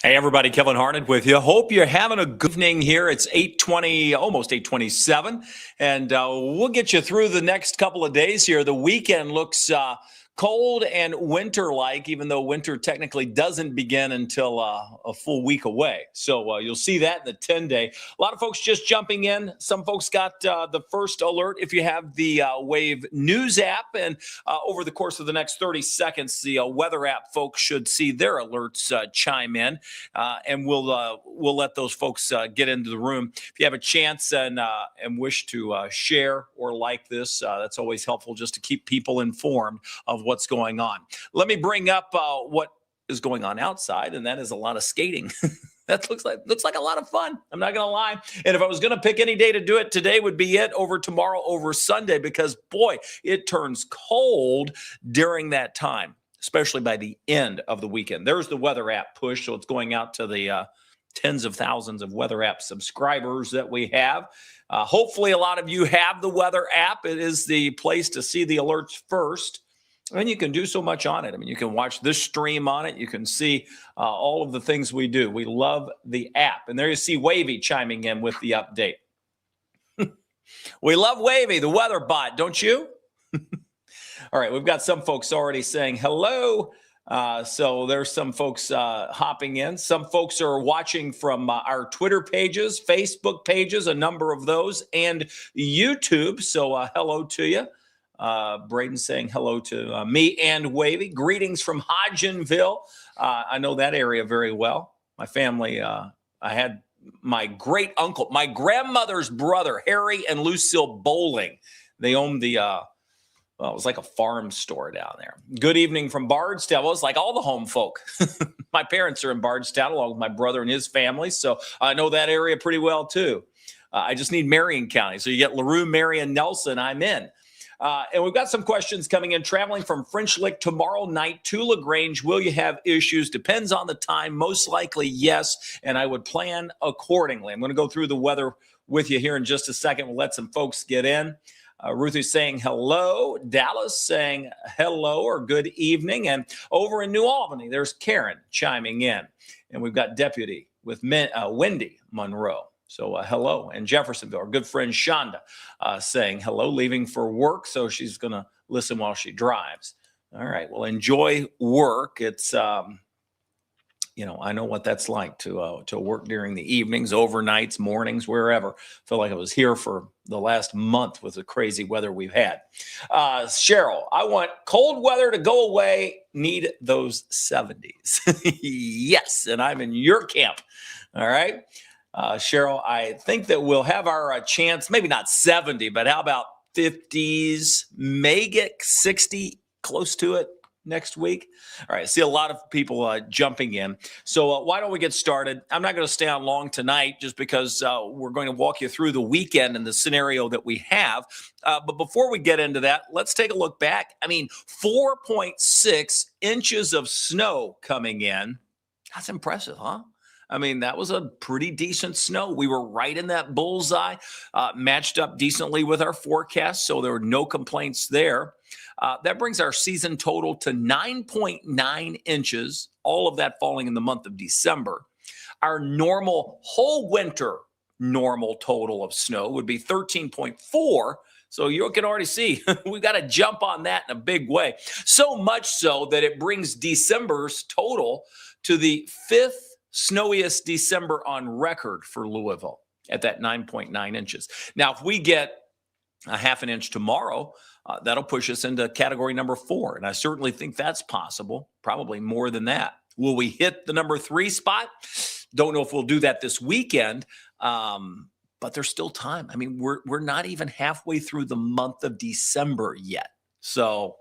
Hey everybody, Kevin Harnett with you. Hope you're having a good evening here. It's 8:20, almost 8:27, and we'll get you through the next couple of days here. The weekend looks cold and winter-like, even though winter technically doesn't begin until a full week away. So you'll see that in the 10-day. A lot of folks just jumping in. Some folks got the first alert if you have the Wave News app, and over the course of the next 30 seconds, the Weather app folks should see their alerts chime in, and we'll let those folks get into the room. If you have a chance and wish to share or like this, that's always helpful just to keep people informed of what's going on. Let me bring up what is going on outside, and that is a lot of skating. That looks like a lot of fun. I'm not going to lie. And if I was going to pick any day to do it, today would be it, over tomorrow, over Sunday, because, boy, it turns cold during that time, especially by the end of the weekend. There's the Weather app push, so it's going out to the tens of thousands of Weather app subscribers that we have. Hopefully, a lot of you have the Weather app. It is the place to see the alerts first. And you can do so much on it. I mean, you can watch this stream on it. You can see all of the things we do. We love the app. And there you see Wavy chiming in with the update. We love Wavy, the weather bot, don't you? All right, we've got some folks already saying hello. So there's some folks hopping in. Some folks are watching from our Twitter pages, Facebook pages, a number of those, and YouTube. So hello to you. Braden saying hello to me and Wavy. Greetings from Hodgenville. I know that area very well. My family, I had my great uncle, my grandmother's brother, Harry and Lucille Bowling. They owned the, it was like a farm store down there. Good evening from Bardstown. Well, it's like all the home folk. My parents are in Bardstown along with my brother and his family. So I know that area pretty well too. I just need Marion County. So you get LaRue, Marion, Nelson, I'm in. And we've got some questions coming in. Traveling from French Lick tomorrow night to LaGrange, will you have issues? Depends on the time. Most likely, yes. And I would plan accordingly. I'm going to go through the weather with you here in just a second. We'll let some folks get in. Ruthie's saying hello. Dallas saying hello or good evening. And over in New Albany, there's Karen chiming in. And we've got Deputy with Wendy Monroe. So hello. And Jeffersonville, our good friend Shonda saying hello, leaving for work. So she's going to listen while she drives. All right. Well, enjoy work. It's, I know what that's like to work during the evenings, overnights, mornings, wherever. Feel like I was here for the last month with the crazy weather we've had. Cheryl, I want cold weather to go away. Need those 70s. Yes. And I'm in your camp. All right. Cheryl, I think that we'll have our chance, maybe not 70, but how about 50s, may get 60, close to it. next week? All right, I see a lot of people jumping in. So why don't we get started? I'm not going to stay on long tonight just because we're going to walk you through the weekend and the scenario that we have. But before we get into that, let's take a look back. I mean, 4.6 inches of snow coming in. That's impressive, huh? I mean, that was a pretty decent snow. We were right in that bullseye, matched up decently with our forecast, so there were no complaints there. That brings our season total to 9.9 inches, all of that falling in the month of December. Our normal whole winter normal total of snow would be 13.4. So you can already see we've got to jump on that in a big way. So much so that it brings December's total to the fifth snowiest December on record for Louisville at that 9.9 inches. Now, if we get a half an inch tomorrow, that'll push us into category number 4. And I certainly think that's possible, probably more than that. Will we hit the number 3 spot? Don't know if we'll do that this weekend, but there's still time. I mean, we're not even halfway through the month of December yet. So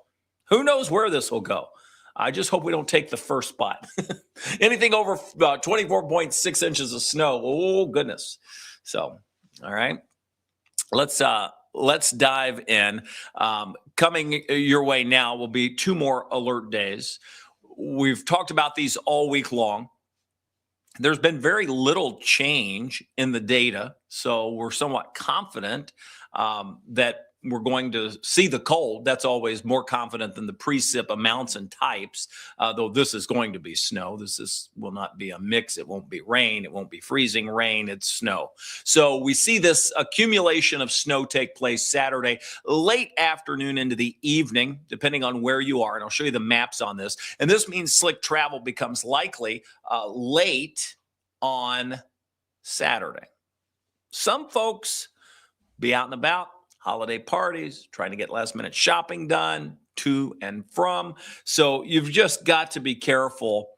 who knows where this will go? I just hope we don't take the first spot. Anything over 24.6 inches of snow, oh goodness. So, all right, let's dive in. Coming your way now will be 2 more alert days. We've talked about these all week long. There's been very little change in the data, so we're somewhat confident that we're going to see the cold. That's always more confident than the precip amounts and types, though this is going to be snow. Will not be a mix. It won't be rain. It won't be freezing rain. It's snow. So we see this accumulation of snow take place Saturday, late afternoon into the evening, depending on where you are. And I'll show you the maps on this. And this means slick travel becomes likely late on Saturday. Some folks be out and about, holiday parties, trying to get last minute shopping done to and from. So you've just got to be careful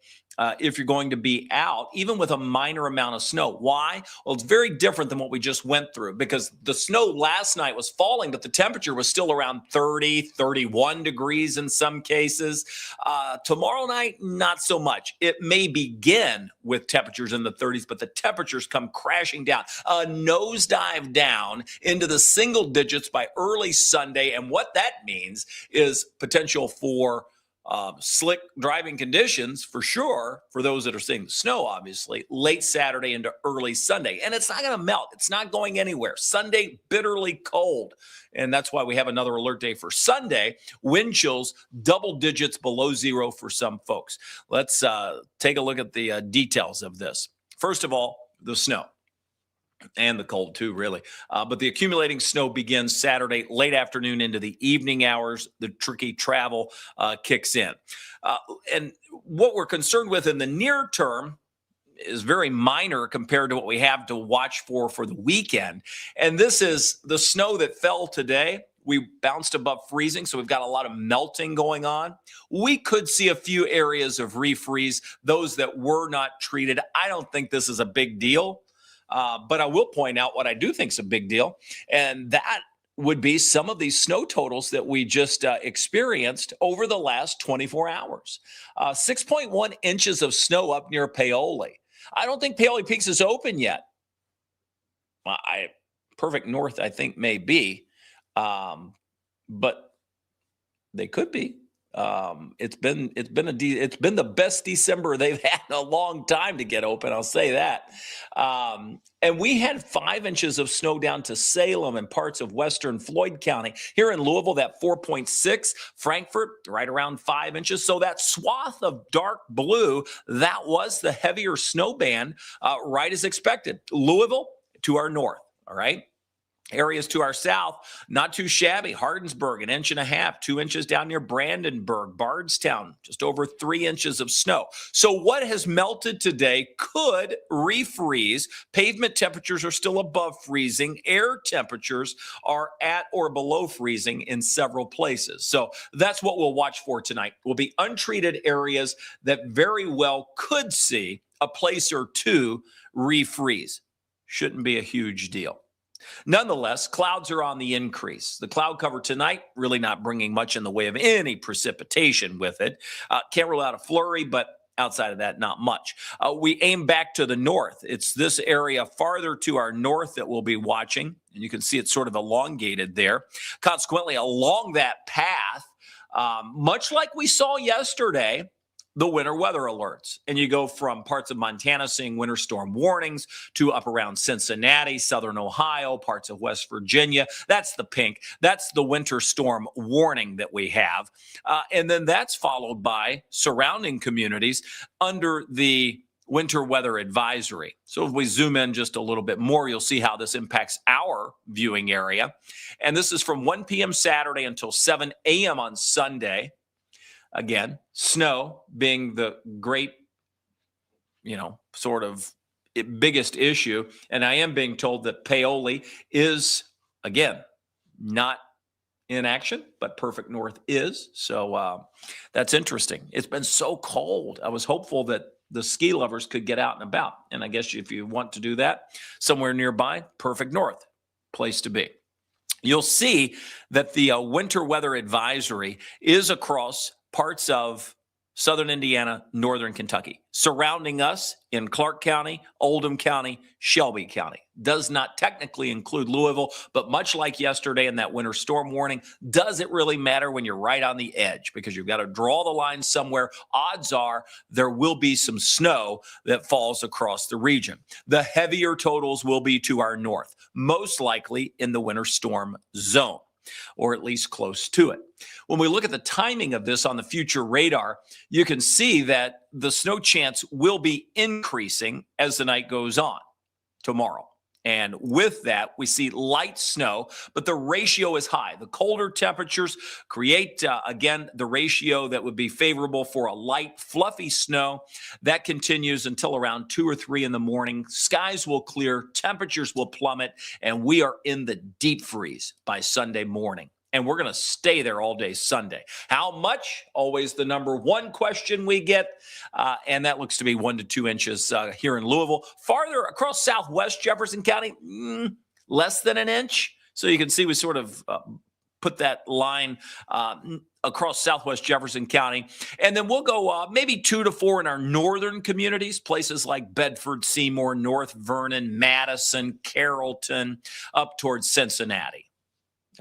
if you're going to be out, even with a minor amount of snow. Why? Well, it's very different than what we just went through because the snow last night was falling, but the temperature was still around 30, 31 degrees in some cases. Tomorrow night, not so much. It may begin with temperatures in the 30s, but the temperatures come crashing down, a nosedive down into the single digits by early Sunday. And what that means is potential for slick driving conditions for sure for those that are seeing the snow, obviously, late Saturday into early Sunday. And it's not going to melt. It's not going anywhere. Sunday, bitterly cold. And that's why we have another alert day for Sunday. Wind chills, double digits below 0 for some folks. Let's take a look at the details of this. First of all, the snow. And the cold too, really. But the accumulating snow begins Saturday, late afternoon into the evening hours. The tricky travel kicks in. And what we're concerned with in the near term is very minor compared to what we have to watch for the weekend. And this is the snow that fell today. We bounced above freezing, so we've got a lot of melting going on. We could see a few areas of refreeze, those that were not treated. I don't think this is a big deal. But I will point out what I do think is a big deal, and that would be some of these snow totals that we just experienced over the last 24 hours. 6.1 inches of snow up near Paoli. I don't think Paoli Peaks is open yet. Perfect North, I think, may be, but they could be. It's been the best December they've had in a long time to get open. I'll say that. And we had 5 inches of snow down to Salem and parts of western Floyd County. Here in Louisville, that 4.6. Frankfort, right around 5 inches. So that swath of dark blue, that was the heavier snow band, right as expected. Louisville to our north. All right. Areas to our south, not too shabby. Hardensburg, 1.5 inches, 2 inches down near Brandenburg. Bardstown, just over 3 inches of snow. So what has melted today could refreeze. Pavement temperatures are still above freezing. Air temperatures are at or below freezing in several places. So that's what we'll watch for tonight. Will be untreated areas that very well could see a place or two refreeze. Shouldn't be a huge deal. Nonetheless, clouds are on the increase. The cloud cover tonight really not bringing much in the way of any precipitation with it. Can't rule out a flurry, but outside of that, not much. We aim back to the north. It's this area farther to our north that we'll be watching. And you can see it's sort of elongated there. Consequently, along that path, much like we saw yesterday, the winter weather alerts. And you go from parts of Montana seeing winter storm warnings to up around Cincinnati, southern Ohio, parts of West Virginia. That's the pink. That's the winter storm warning that we have. And then that's followed by surrounding communities under the winter weather advisory. So if we zoom in just a little bit more, you'll see how this impacts our viewing area. And this is from 1 p.m. Saturday until 7 a.m. on Sunday. Again, snow being the great, sort of biggest issue. And I am being told that Paoli is, again, not in action, but Perfect North is. So that's interesting. It's been so cold. I was hopeful that the ski lovers could get out and about. And I guess if you want to do that somewhere nearby, Perfect North, place to be. You'll see that the winter weather advisory is across parts of southern Indiana, northern Kentucky, surrounding us in Clark County, Oldham County, Shelby County. Does not technically include Louisville, but much like yesterday in that winter storm warning, does it really matter when you're right on the edge? Because you've got to draw the line somewhere. Odds are there will be some snow that falls across the region. The heavier totals will be to our north, most likely in the winter storm zone, or at least close to it. When we look at the timing of this on the future radar, you can see that the snow chance will be increasing as the night goes on tomorrow. And with that, we see light snow, but the ratio is high. The colder temperatures create, again, the ratio that would be favorable for a light, fluffy snow. That continues until around 2 or 3 in the morning. Skies will clear, temperatures will plummet, and we are in the deep freeze by Sunday morning. And we're going to stay there all day Sunday. How much? Always the number one question we get. And that looks to be 1 to 2 inches here in Louisville. Farther across southwest Jefferson County, less than an inch. So you can see we sort of put that line across southwest Jefferson County. And then we'll go maybe 2 to 4 in our northern communities, places like Bedford, Seymour, North Vernon, Madison, Carrollton, up towards Cincinnati.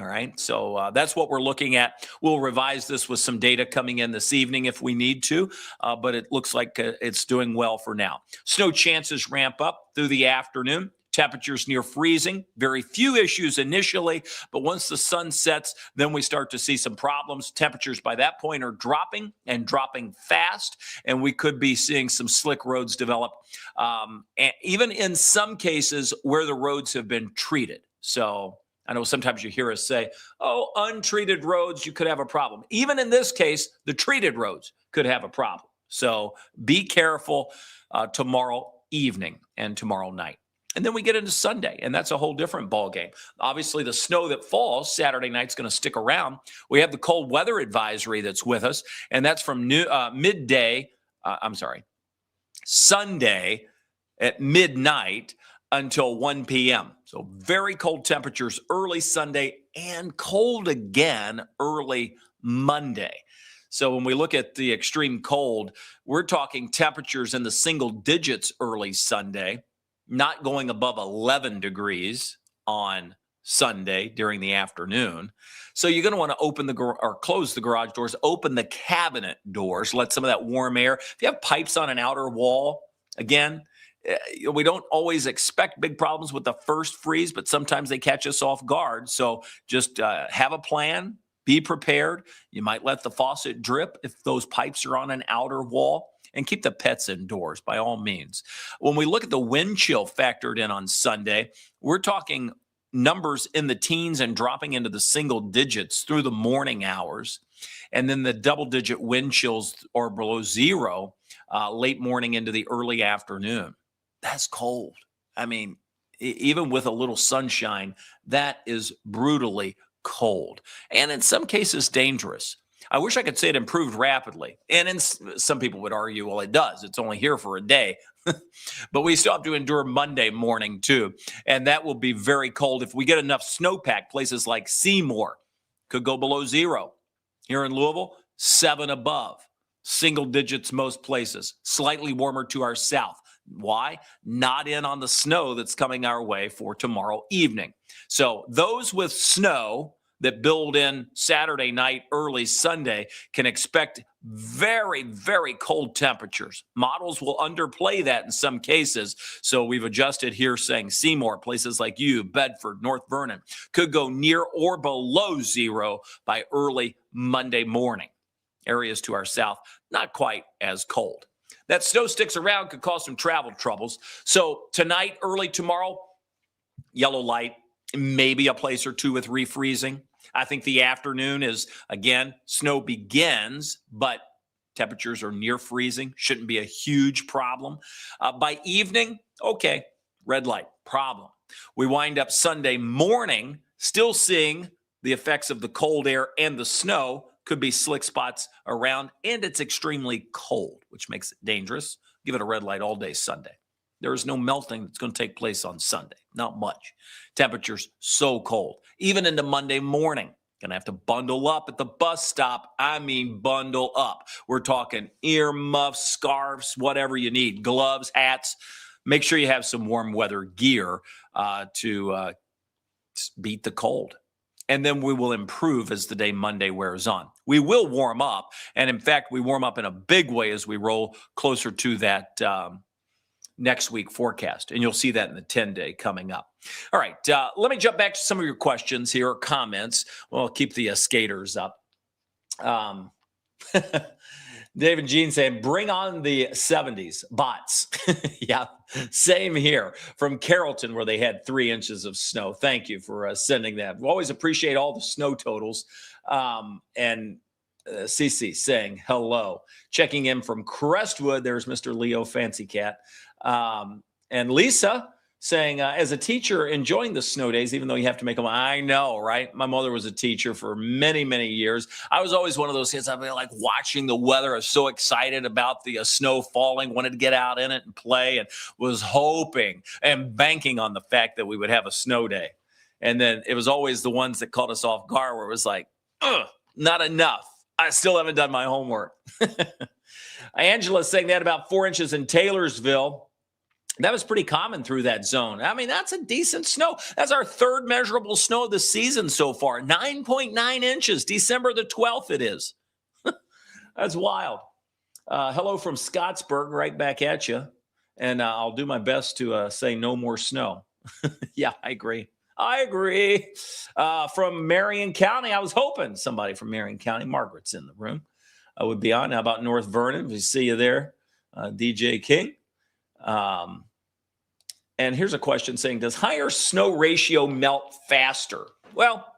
All right, so that's what we're looking at. We'll revise this with some data coming in this evening if we need to, but it looks like it's doing well for now. Snow chances ramp up through the afternoon. Temperatures near freezing. Very few issues initially, but once the sun sets, then we start to see some problems. Temperatures by that point are dropping and dropping fast, and we could be seeing some slick roads develop, and even in some cases where the roads have been treated. So I know sometimes you hear us say, oh, untreated roads, you could have a problem. Even in this case, the treated roads could have a problem. So be careful tomorrow evening and tomorrow night. And then we get into Sunday, and that's a whole different ballgame. Obviously, the snow that falls Saturday night's going to stick around. We have the cold weather advisory that's with us, and that's from Sunday at midnight until 1 p.m. So very cold temperatures early Sunday and cold again early Monday. So when we look at the extreme cold, we're talking temperatures in the single digits early Sunday, not going above 11 degrees on Sunday during the afternoon. So you're going to want to open or close the garage doors, open the cabinet doors, let some of that warm air. If you have pipes on an outer wall, again, we don't always expect big problems with the first freeze, but sometimes they catch us off guard. So just have a plan, be prepared. You might let the faucet drip if those pipes are on an outer wall, and keep the pets indoors by all means. When we look at the wind chill factored in on Sunday, we're talking numbers in the teens and dropping into the single digits through the morning hours. And then the double-digit wind chills or below zero late morning into the early afternoon. That's cold. I mean, even with a little sunshine, that is brutally cold and in some cases dangerous. I wish I could say it improved rapidly. And some people would argue, well, it does. It's only here for a day. But we still have to endure Monday morning, too. And that will be very cold. If we get enough snowpack, places like Seymour could go below 0. Here in Louisville, 7 above. Single digits most places. Slightly warmer to our south. Why? Not in on the snow that's coming our way for tomorrow evening. So those with snow that build in Saturday night, early Sunday, can expect very, very cold temperatures. Models will underplay that in some cases. So we've adjusted here saying Seymour, places like Bedford, North Vernon, could go near or below 0 by early Monday morning. Areas to our south, not quite as cold. That snow sticks around, could cause some travel troubles. So tonight, early tomorrow, yellow light, maybe a place or two with refreezing. I think the afternoon is, again, snow begins, but temperatures are near freezing. Shouldn't be a huge problem. By evening, okay, red light, problem. We wind up Sunday morning still seeing the effects of the cold air and the snow. Could be slick spots around, and it's extremely cold, which makes it dangerous. Give it a red light all day Sunday. There is no melting that's going to take place on Sunday. Not much. Temperatures so cold. Even into Monday morning. Going to have to bundle up at the bus stop. I mean, bundle up. We're talking earmuffs, scarves, whatever you need. Gloves, hats. Make sure you have some warm weather gear to beat the cold. And then we will improve as the day Monday wears on. We will warm up. And in fact, we warm up in a big way as we roll closer to that next week forecast. And you'll see that in the 10-day coming up. All right, let me jump back to some of your questions here or comments. Well, keep the skaters up. Dave and Gene saying, bring on the 70s bots. Yeah, same here from Carrollton, where they had 3 inches of snow. Thank you for sending that. We always appreciate all the snow totals. And Cece saying hello. Checking in from Crestwood, there's Mr. Leo Fancy Cat. And Lisa saying, as a teacher, enjoying the snow days, even though you have to make them. I know, right? My mother was a teacher for many, many years. I was always one of those kids. I'd be like watching the weather. I was so excited about the snow falling, wanted to get out in it and play, and was hoping and banking on the fact that we would have a snow day. And then it was always the ones that caught us off guard, where it was like, not enough. I still haven't done my homework. Angela's saying that about 4 inches in Taylorsville. That was pretty common through that zone. I mean, that's a decent snow. That's our 3rd measurable snow of the season so far. 9.9 inches. December the 12th it is. That's wild. Hello from Scottsburg, right back at you. And I'll do my best to say no more snow. Yeah, I agree. From Marion County, I was hoping somebody from Marion County, Margaret's in the room, would be on. How about North Vernon? We see you there, DJ King. And here's a question saying, does higher snow ratio melt faster? Well,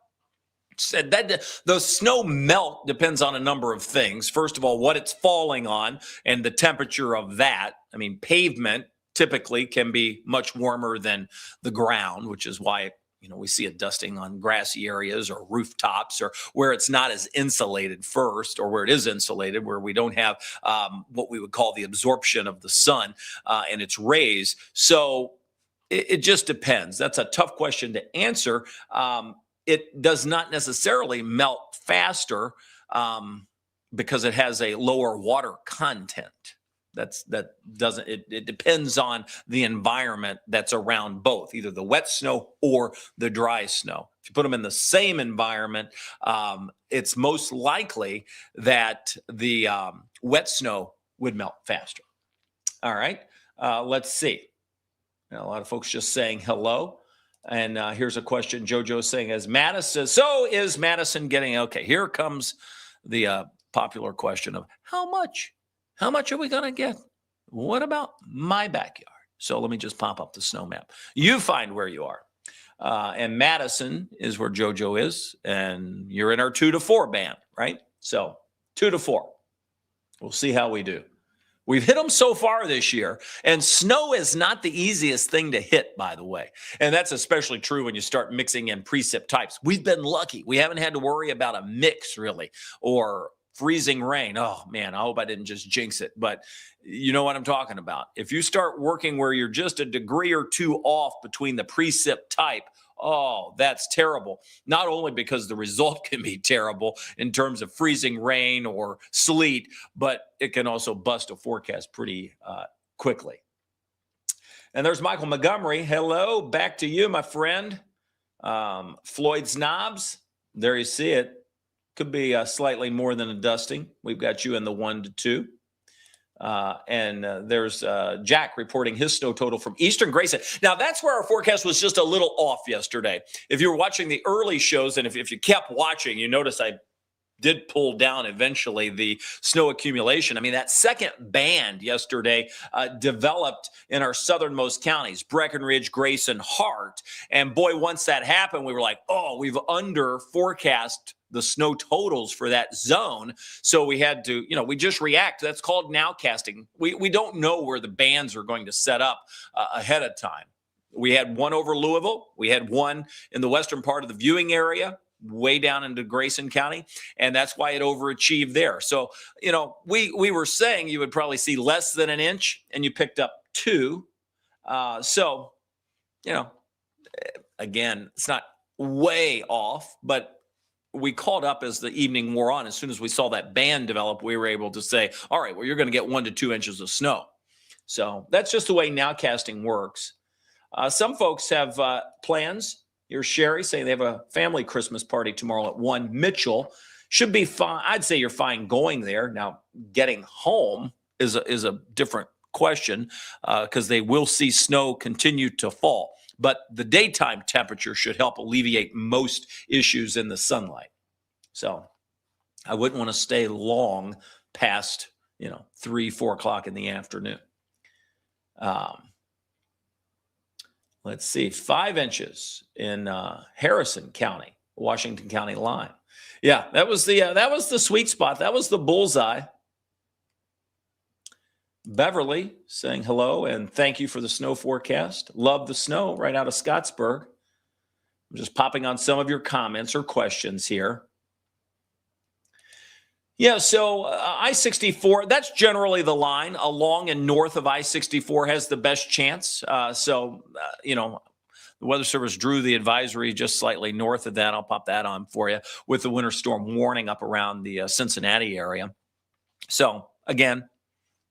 said that the snow melt depends on a number of things. First of all, what it's falling on and the temperature of that. I mean, pavement typically can be much warmer than the ground, which is why we see it dusting on grassy areas or rooftops, or where it's not as insulated first, or where it is insulated, where we don't have what we would call the absorption of the sun and its rays. So it just depends. That's a tough question to answer. It does not necessarily melt faster because it has a lower water content. It depends on the environment that's around both, either the wet snow or the dry snow. If you put them in the same environment, it's most likely that the wet snow would melt faster. All right, let's see. Now, a lot of folks just saying hello. And here's a question. JoJo saying, is Madison getting, okay, here comes the popular question of how much? How much are we going to get? What about my backyard? So let me just pop up the snow map. You find where you are. And Madison is where JoJo is. And you're in our 2 to 4 band, right? So 2 to 4. We'll see how we do. We've hit them so far this year, and snow is not the easiest thing to hit, by the way. And that's especially true when you start mixing in precip types. We've been lucky. We haven't had to worry about a mix, really, or freezing rain. Oh, man, I hope I didn't just jinx it. But you know what I'm talking about. If you start working where you're just a degree or two off between the precip type, oh, that's terrible. Not only because the result can be terrible in terms of freezing rain or sleet, but it can also bust a forecast pretty quickly. And there's Michael Montgomery. Hello, back to you, my friend. Floyd's Knobs, there you see it. Could be slightly more than a dusting. We've got you in the 1 to 2. And there's Jack reporting his snow total from Eastern Grayson. Now, that's where our forecast was just a little off yesterday. If you were watching the early shows, and if you kept watching, you notice I did pull down eventually the snow accumulation. I mean, that second band yesterday developed in our southernmost counties, Breckenridge, Grayson, Hart. And boy, once that happened, we were like, oh, we've under forecast the snow totals for that zone. So we had to, we just react. That's called nowcasting. We don't know where the bands are going to set up ahead of time. We had one over Louisville. We had one in the western part of the viewing area, way down into Grayson County, and that's why it overachieved there. So, we were saying you would probably see less than an inch, and you picked up 2. Again, it's not way off, but we called up as the evening wore on. As soon as we saw that band develop, we were able to say, all right, well, you're going to get 1 to 2 inches of snow. So that's just the way nowcasting works. Some folks have plans. Here's Sherry saying they have a family Christmas party tomorrow at 1. Mitchell should be fine. I'd say you're fine going there. Now, getting home is a different question because they will see snow continue to fall. But the daytime temperature should help alleviate most issues in the sunlight. So I wouldn't want to stay long past, 3, 4 o'clock in the afternoon. Let's see, 5 inches in Harrison County, Washington County line. Yeah, that was the sweet spot. That was the bullseye. Beverly saying hello and thank you for the snow forecast. Love the snow right out of Scottsburg. I'm just popping on some of your comments or questions here. Yeah, so I-64, that's generally the line. Along and north of I-64 has the best chance. The Weather Service drew the advisory just slightly north of that. I'll pop that on for you with the winter storm warning up around the Cincinnati area. So, again,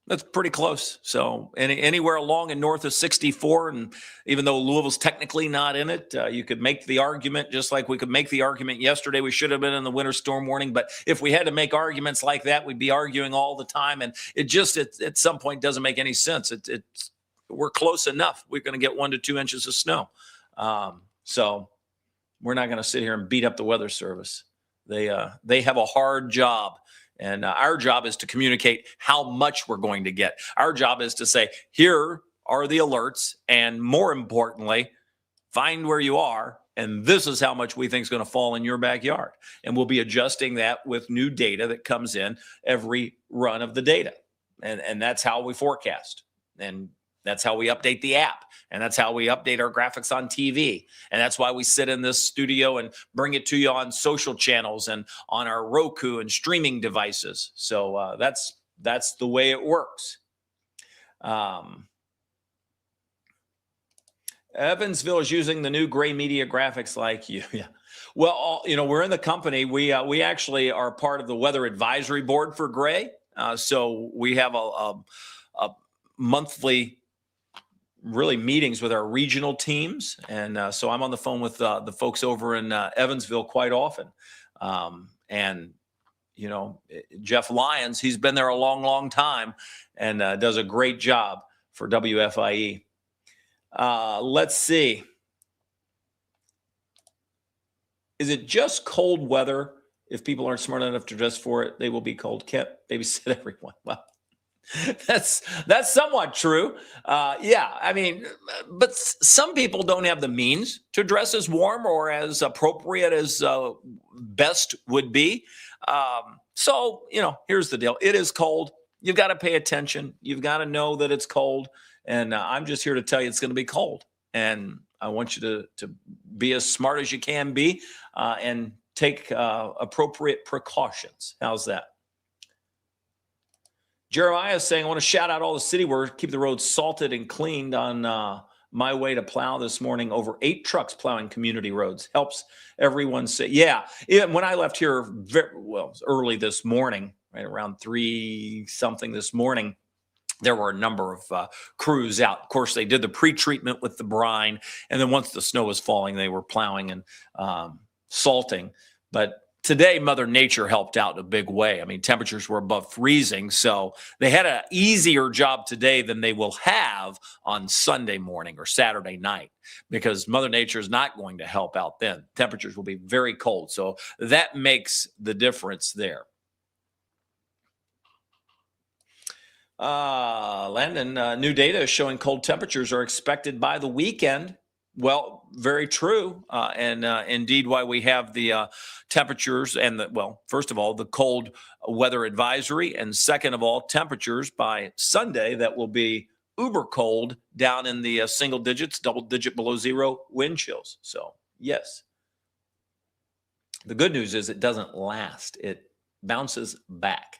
that's pretty close. So anywhere along and north of 64, and even though Louisville's technically not in it, you could make the argument, just like we could make the argument yesterday, we should have been in the winter storm warning. But if we had to make arguments like that, we'd be arguing all the time. And it just, at some point, doesn't make any sense. We're close enough. We're going to get 1 to 2 inches of snow. So we're not going to sit here and beat up the Weather Service. They have a hard job. And our job is to communicate how much we're going to get. Our job is to say, here are the alerts, and more importantly, find where you are, and this is how much we think is going to fall in your backyard. And we'll be adjusting that with new data that comes in every run of the data. And that's how we forecast. And that's how we update the app. And that's how we update our graphics on TV. And that's why we sit in this studio and bring it to you on social channels and on our Roku and streaming devices. So that's the way it works. Evansville is using the new gray media graphics like you. Yeah. Well, we're in the company. We actually are part of the weather advisory board for gray. So we have a monthly really meetings with our regional teams. And so I'm on the phone with the folks over in Evansville quite often. Jeff Lyons, he's been there a long, long time and does a great job for WFIE. Let's see. Is it just cold weather? If people aren't smart enough to dress for it, they will be cold. Can't babysit everyone. Well, that's somewhat true. Yeah, I mean, but some people don't have the means to dress as warm or as appropriate as best would be. So, here's the deal. It is cold. you've got to pay attention. You've got to know that it's cold. And I'm just here to tell you it's going to be cold. And I want you to be as smart as you can be and take appropriate precautions. How's that? Jeremiah is saying, I want to shout out all the city workers, keep the roads salted and cleaned on my way to plow this morning. Over 8 trucks plowing community roads. Helps everyone say, yeah. Even when I left here early this morning, right around 3 something this morning, there were a number of crews out. Of course, they did the pre-treatment with the brine. And then once the snow was falling, they were plowing and salting. But today, Mother Nature helped out in a big way. I mean, temperatures were above freezing, so they had an easier job today than they will have on Sunday morning or Saturday night, because Mother Nature is not going to help out then. Temperatures will be very cold, so that makes the difference there. Landon, new data is showing cold temperatures are expected by the weekend. Well, very true. And indeed, why we have the temperatures and first of all, the cold weather advisory. And second of all, temperatures by Sunday that will be uber cold down in the single digits, double digit below zero wind chills. So, yes. The good news is it doesn't last. It bounces back.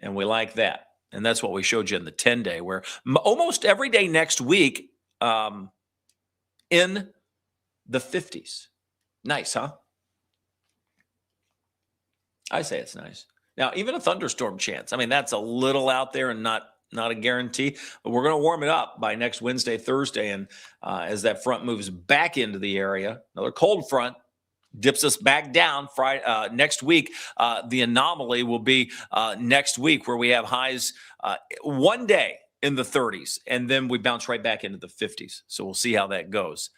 And we like that. And that's what we showed you in the 10-day, where almost every day next week, in the 50s. Nice, huh? I say it's nice. Now, even a thunderstorm chance. I mean, that's a little out there and not a guarantee, but we're going to warm it up by next Wednesday, Thursday. And as that front moves back into the area, another cold front dips us back down Friday, next week. The anomaly will be next week, where we have highs one day in the 30s, and then we bounce right back into the 50s. So we'll see how that goes.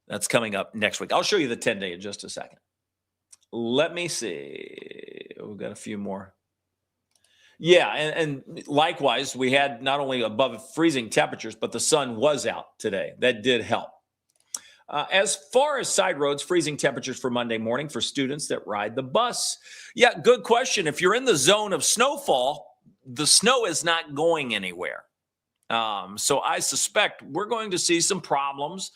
That's coming up next week. I'll show you the 10-day in just a second. Let me see. We've got a few more. Yeah, and likewise, we had not only above freezing temperatures, but the sun was out today. That did help. As far as side roads, freezing temperatures for Monday morning for students that ride the bus. Yeah, good question. If you're in the zone of snowfall, the snow is not going anywhere. So I suspect we're going to see some problems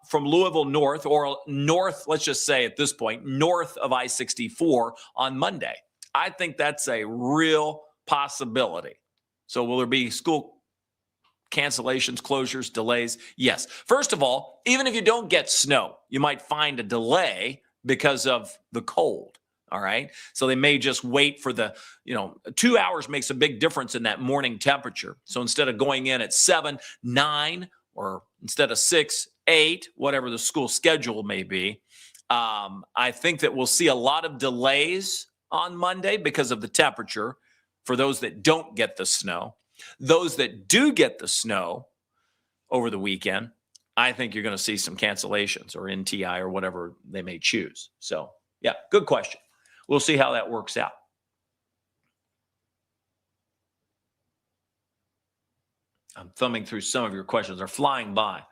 from Louisville north, or north, let's just say at this point, north of I-64 on Monday. I think that's a real possibility. So will there be school cancellations, closures, delays? Yes. First of all, even if you don't get snow, you might find a delay because of the cold. All right. So they may just wait for 2 hours makes a big difference in that morning temperature. So instead of going in at 7, 9, or instead of 6, 8, whatever the school schedule may be, I think that we'll see a lot of delays on Monday because of the temperature for those that don't get the snow. Those that do get the snow over the weekend, I think you're going to see some cancellations or NTI or whatever they may choose. So, yeah, good question. We'll see how that works out. I'm thumbing through some of your questions. They're flying by.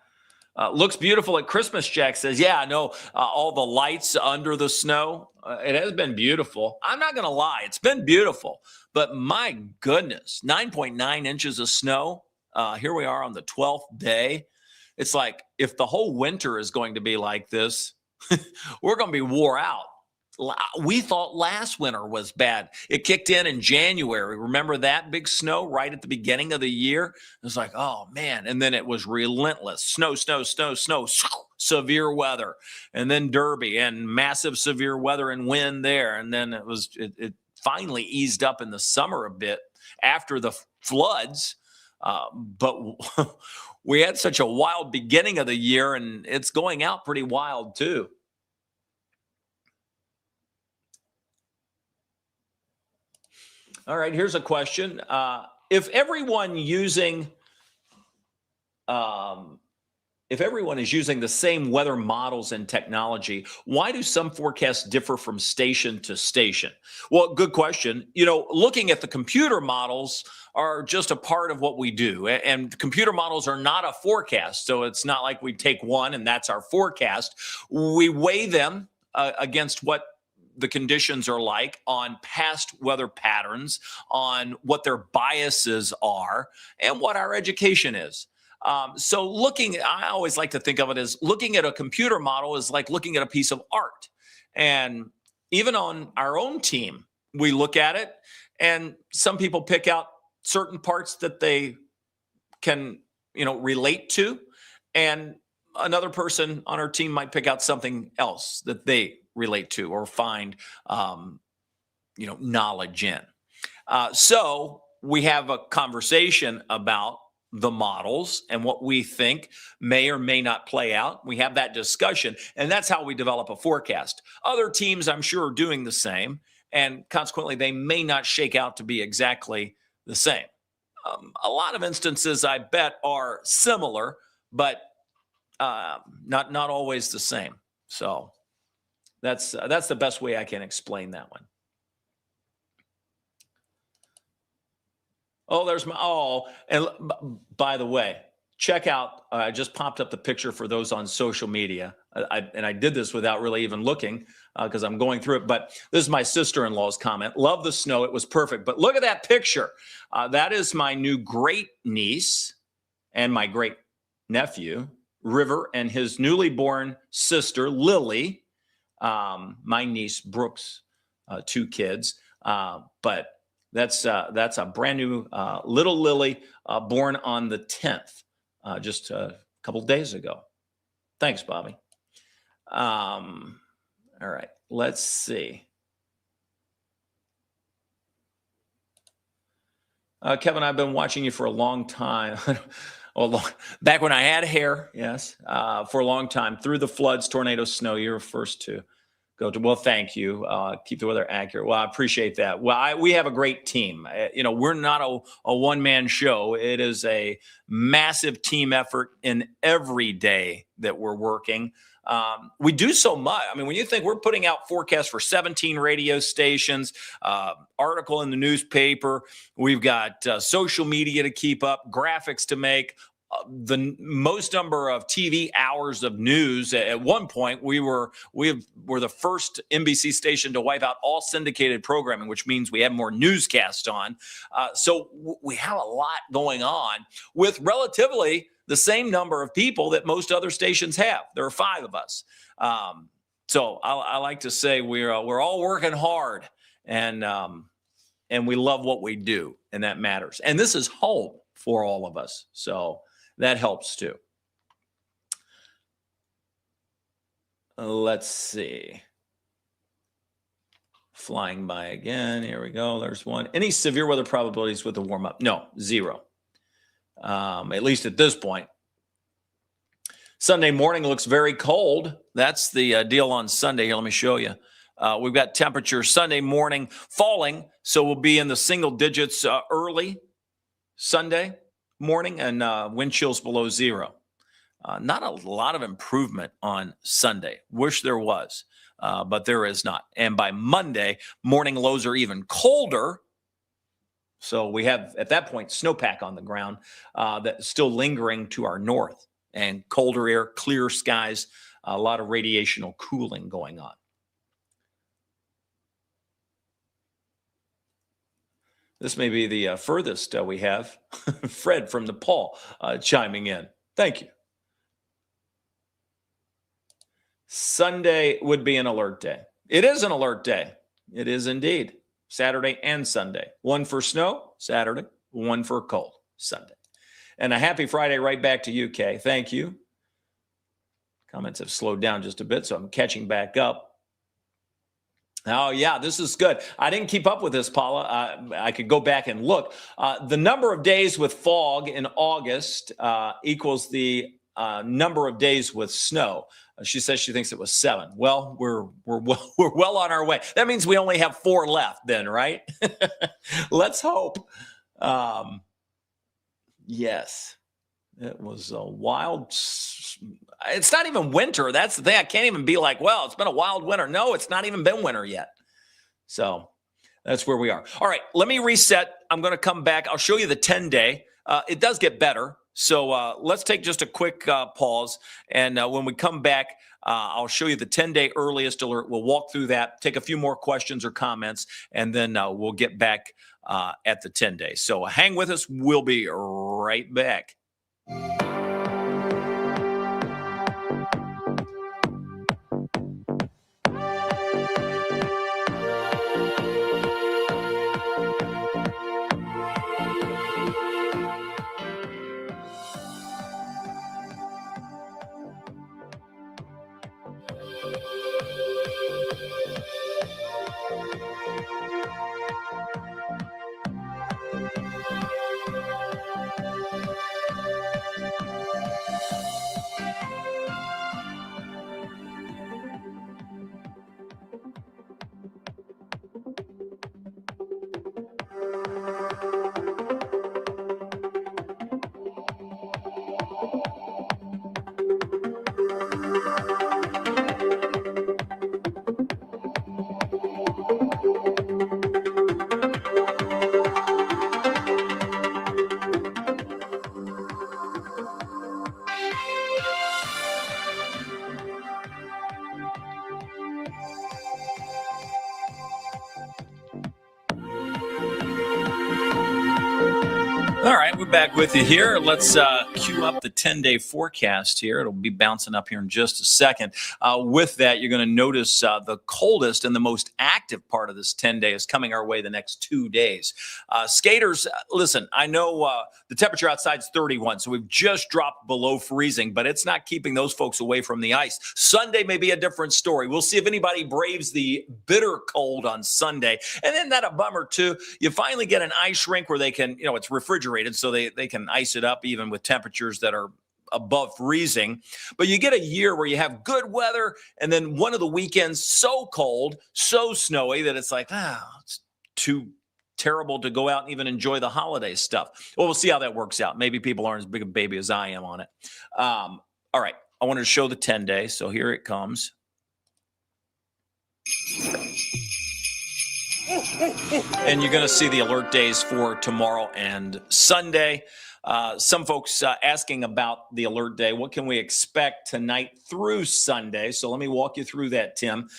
Looks beautiful at Christmas, Jack says. Yeah, I know all the lights under the snow. It has been beautiful. I'm not going to lie. It's been beautiful. But my goodness, 9.9 inches of snow. Here we are on the 12th day. It's like if the whole winter is going to be like this, we're going to be wore out. We thought last winter was bad. It kicked in January. Remember that big snow right at the beginning of the year? It was like, oh, man. And then it was relentless. Snow, severe weather. And then Derby and massive severe weather and wind there. And then it finally eased up in the summer a bit after the floods. But we had such a wild beginning of the year, and it's going out pretty wild too. All right, here's a question. If everyone is using the same weather models and technology, why do some forecasts differ from station to station? Well, good question. Looking at the computer models are just a part of what we do. And computer models are not a forecast. So it's not like we take one and that's our forecast. We weigh them against what the conditions are like, on past weather patterns, on what their biases are, and what our education is. So I always like to think of it as looking at a computer model is like looking at a piece of art. And even on our own team, we look at it, and some people pick out certain parts that they can, relate to, and another person on our team might pick out something else that they relate to or find, knowledge in. So we have a conversation about the models and what we think may or may not play out. We have that discussion, and that's how we develop a forecast. Other teams, I'm sure, are doing the same, and consequently, they may not shake out to be exactly the same. A lot of instances, I bet, are similar, but not always the same. So that's the best way I can explain that one. And by the way, check out, I just popped up the picture for those on social media. I did this without really even looking because I'm going through it, but this is my sister-in-law's comment. Love the snow. It was perfect. But look at that picture. That is my new great niece and my great nephew, River, and his newly born sister, Lily, my niece, Brooks, 2 kids. But that's a brand new little Lily born on the 10th, just a couple days ago. Thanks, Bobby. All right, let's see. Kevin, I've been watching you for a long time. Back when I had hair, yes, for a long time. Through the floods, tornadoes, snow, you were first to go to. Well, thank you. Keep the weather accurate. Well, I appreciate that. Well, we have a great team. We're not a one-man show. It is a massive team effort in every day that we're working. We do so much. I mean, when you think we're putting out forecasts for 17 radio stations, article in the newspaper, we've got social media to keep up, graphics to make, the most number of TV hours of news. At one point, we were the first NBC station to wipe out all syndicated programming, which means we have more newscasts on. So we have a lot going on with relatively the same number of people that most other stations have. There are 5 of us. So I like to say we're all working hard, and we love what we do, and that matters. And this is home for all of us. So that helps too. Let's see. Flying by again. Here we go. There's one. Any severe weather probabilities with the warm up? No, 0. At least at this point. Sunday morning looks very cold. That's the deal on Sunday. Here, let me show you. We've got temperature Sunday morning falling, so we'll be in the single digits early Sunday morning, and wind chills below 0. Not a lot of improvement on Sunday. Wish there was, but there is not. And by Monday, morning lows are even colder. So we have, at that point, snowpack on the ground that's still lingering to our north, and colder air, clear skies, a lot of radiational cooling going on. This may be the furthest we have. Fred from Nepal chiming in. Thank you. Sunday would be an alert day. It is an alert day. It is indeed. Saturday and Sunday. 1 for snow, Saturday. 1 for cold, Sunday. And a happy Friday right back to you, Kay. Thank you. Comments have slowed down just a bit, so I'm catching back up. Oh, yeah, this is good. I didn't keep up with this, Paula. I could go back and look. The number of days with fog in August equals the number of days with snow. She says she thinks it was 7. Well, we're well on our way. That means we only have 4 left then, right? Let's hope. Yes, it was a wild. It's not even winter. That's the thing. I can't even be like, well, it's been a wild winter. No, it's not even been winter yet. So that's where we are. All right, let me reset. I'm going to come back. I'll show you the 10-day. It does get better. So let's take just a quick pause. And when we come back, I'll show you the 10-day earliest alert. We'll walk through that, take a few more questions or comments, and then we'll get back at the 10 days. So hang with us. We'll be right back. All right, we're back with you here. Let's cue up the 10-day forecast here. It'll be bouncing up here in just a second. With that, you're going to notice the coldest and the most active part of this 10-day is coming our way the next 2 days. Skaters, listen, I know the temperature outside is 31, so we've just dropped below freezing, but it's not keeping those folks away from the ice. Sunday may be a different story. We'll see if anybody braves the bitter cold on Sunday. And then that a bummer, too. You finally get an ice rink where they can, it's refrigerated, so they can ice it up even with temperatures that are above freezing. But you get a year where you have good weather, and then one of the weekends so cold, so snowy that it's like, it's too terrible to go out and even enjoy the holiday stuff. Well, we'll see how that works out. Maybe people aren't as big a baby as I am on it. All right, I wanted to show the 10-day, so here it comes. And you're going to see the alert days for tomorrow and Sunday. Some folks asking about the alert day. What can we expect tonight through Sunday? So let me walk you through that, Tim.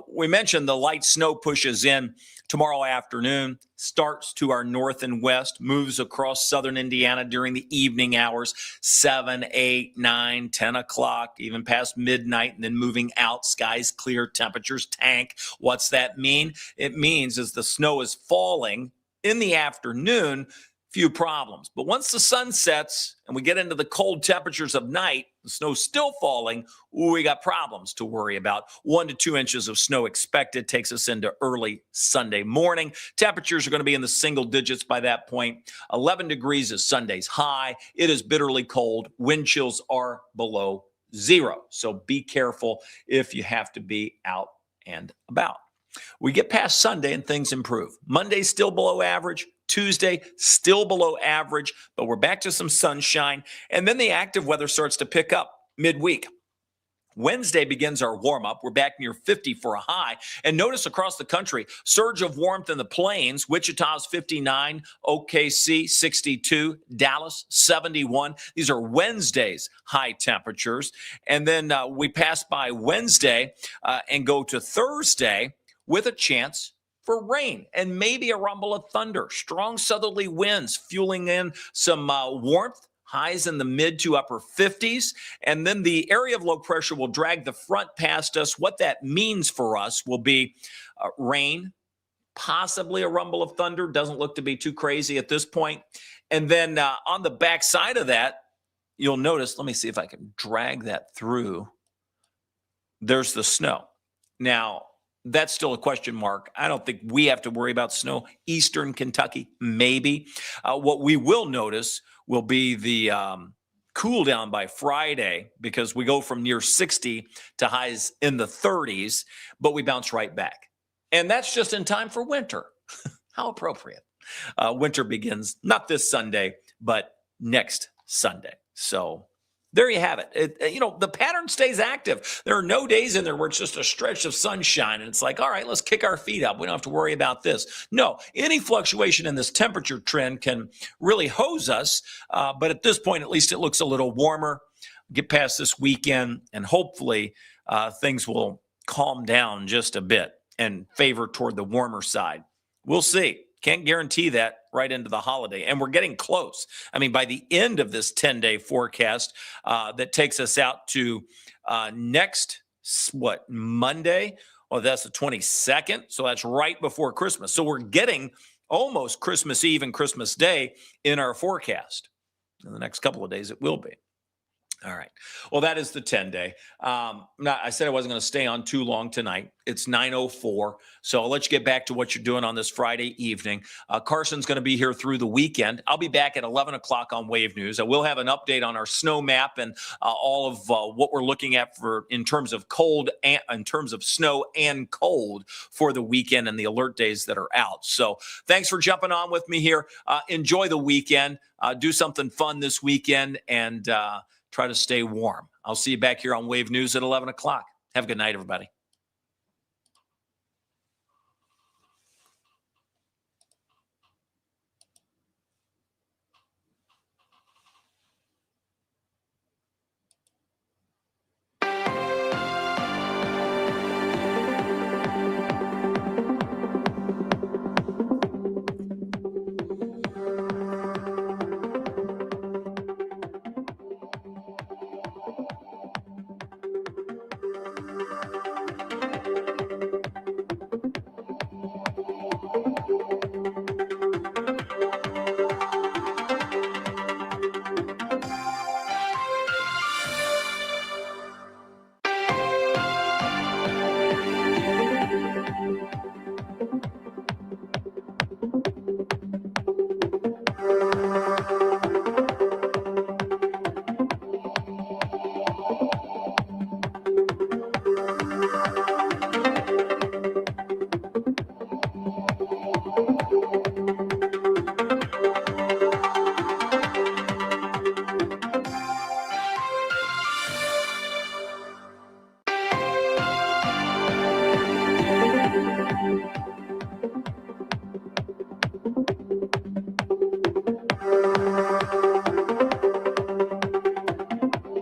We mentioned the light snow pushes in tomorrow afternoon, starts to our north and west, moves across southern Indiana during the evening hours, 7, 8, 9, 10 o'clock, even past midnight, and then moving out, skies clear, temperatures tank. What's that mean? It means as the snow is falling in the afternoon, few problems. But once the sun sets and we get into the cold temperatures of night, the snow's still falling, we got problems to worry about. 1 to 2 inches of snow expected takes us into early Sunday morning. Temperatures are going to be in the single digits by that point. 11 degrees is Sunday's high. It is bitterly cold. Wind chills are below 0. So be careful if you have to be out and about. We get past Sunday and things improve. Monday still below average. Tuesday, still below average, but we're back to some sunshine. And then the active weather starts to pick up midweek. Wednesday begins our warm-up. We're back near 50 for a high. And notice across the country, surge of warmth in the plains. Wichita's 59, OKC 62, Dallas 71. These are Wednesday's high temperatures. And then we pass by Wednesday and go to Thursday with a chance for rain and maybe a rumble of thunder. Strong southerly winds fueling in some warmth, highs in the mid to upper 50s. And then the area of low pressure will drag the front past us. What that means for us will be rain, possibly a rumble of thunder. Doesn't look to be too crazy at this point. And then on the back side of that, you'll notice, let me see if I can drag that through. There's the snow. Now, that's still a question mark. I don't think we have to worry about snow. Eastern Kentucky, maybe. What we will notice will be the cool down by Friday, because we go from near 60 to highs in the 30s, but we bounce right back. And that's just in time for winter. How appropriate. Winter begins not this Sunday, but next Sunday. So there you have it. The pattern stays active. There are no days in there where it's just a stretch of sunshine and it's like, all right, let's kick our feet up. We don't have to worry about this. No, any fluctuation in this temperature trend can really hose us. But at this point, at least it looks a little warmer. Get past this weekend and hopefully things will calm down just a bit and favor toward the warmer side. We'll see. Can't guarantee that right into the holiday. And we're getting close. I mean, by the end of this 10-day forecast that takes us out to next, Monday? Oh, that's the 22nd. So that's right before Christmas. So we're getting almost Christmas Eve and Christmas Day in our forecast. In the next couple of days, it will be. All right. Well, that is the 10-day. I said I wasn't going to stay on too long tonight. It's 9:04, so I'll let you get back to what you're doing on this Friday evening. Carson's going to be here through the weekend. I'll be back at 11 o'clock on Wave News. I will have an update on our snow map and all of what we're looking at in terms of cold and in terms of snow and cold for the weekend and the alert days that are out. So thanks for jumping on with me here. Enjoy the weekend. Do something fun this weekend and try to stay warm. I'll see you back here on Wave News at 11 o'clock. Have a good night, everybody.